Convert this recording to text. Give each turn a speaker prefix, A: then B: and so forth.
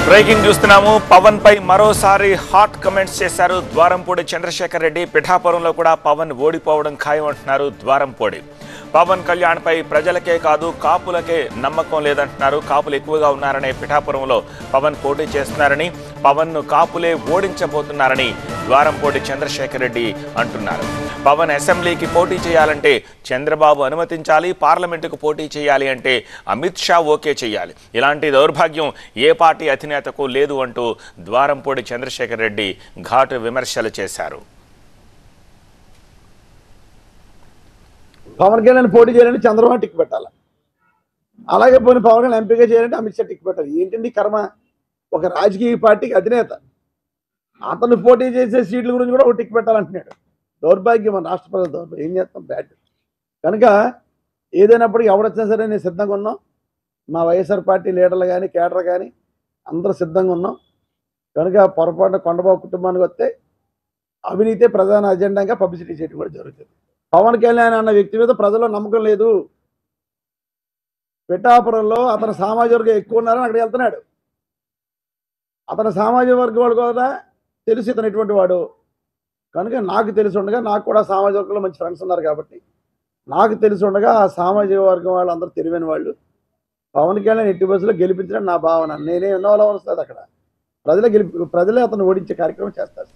A: Breaking చూస్తున్నాము. పవన్ పై మరోసారి hot comments చేశారు ద్వారంపూడి చంద్రశేఖర్ రెడ్డి. పిఠాపురంలో కూడా పవన్ ఓడిపోవడం ఖాయం అంటున్నారు ద్వారంపూడి. పవన్ కళ్యాణ్ పై ప్రజలకే కాదు కాపులకే నమ్మకం లేదంటున్నారు. కాపులు ఎక్కువగా ఉన్నారనే పిఠాపురంలో పవన్ పోటీ చేస్తున్నారని, పవన్ ను కాపులే ఓడించబోతున్నారని ద్వారంపూడి చంద్రశేఖర్ రెడ్డి అంటున్నారు. పవన్ అసెంబ్లీకి పోటీ చేయాలంటే చంద్రబాబు అనుమతించాలి, పార్లమెంటుకు పోటీ చేయాలి అంటే అమిత్ షా ఓకే చేయాలి. ఇలాంటి దౌర్భాగ్యం ఏ పార్టీ అధినేతకు లేదు అంటూ ద్వారంపూడి చంద్రశేఖర్ రెడ్డి ఘాటు విమర్శలు చేశారు.
B: పవన్ కళ్యాణ్ పోటీ చేయాలంటే చంద్రబాబు టిక్ పెట్టాలి, అలాగే పోనీ పవన్ కళ్యాణ్ ఎంపీగా చేయాలంటే అమిత్ షా టిక్ పెట్టాలి. ఏంటండి కర్మ? ఒక రాజకీయ పార్టీకి అధినేత అతను పోటీ చేసే సీట్ల గురించి కూడా ఒక టిక్ పెట్టాలంటున్నాడు. దౌర్భాగ్యం, మన రాష్ట్ర ప్రజల దౌర్భాగ్యం. ఏం చేస్తాం? బ్యాడ్. కనుక ఏదైనప్పటికీ ఎవడొచ్చినా సరే నేను సిద్ధంగా ఉన్నాం. మా వైఎస్ఆర్ పార్టీ లీడర్లు కానీ కేడర్ కానీ అందరూ సిద్ధంగా ఉన్నాం. కనుక పొరపాటున కొండబాబు కుటుంబానికి వస్తే అవినీతి ప్రధాన అజెండాగా పబ్లిసిటీ చేయడం కూడా జరుగుతుంది. పవన్ కళ్యాణ్ అన్న వ్యక్తి మీద ప్రజల్లో నమ్మకం లేదు. పిఠాపురంలో అతని సామాజిక వర్గం ఎక్కువ ఉన్నారని అక్కడికి వెళ్తున్నాడు. అతని సామాజిక వర్గం వాడు కూడా తెలిసి ఇతను ఎటువంటి వాడు. కనుక నాకు తెలిసి ఉండగా, నాకు కూడా సామాజిక వర్గంలో మంచి ఫ్రెండ్స్ ఉన్నారు కాబట్టి నాకు తెలిసి ఉండగా ఆ సామాజిక వర్గం వాళ్ళు అందరూ తెలివైన వాళ్ళు. పవన్ కళ్యాణ్ ఎట్టి బస్సులో గెలిపించడం నా భావన. నేనే ఇన్వాల్వ్ వస్తుంది అక్కడ. ప్రజలే అతను ఓడించే కార్యక్రమం చేస్తారు.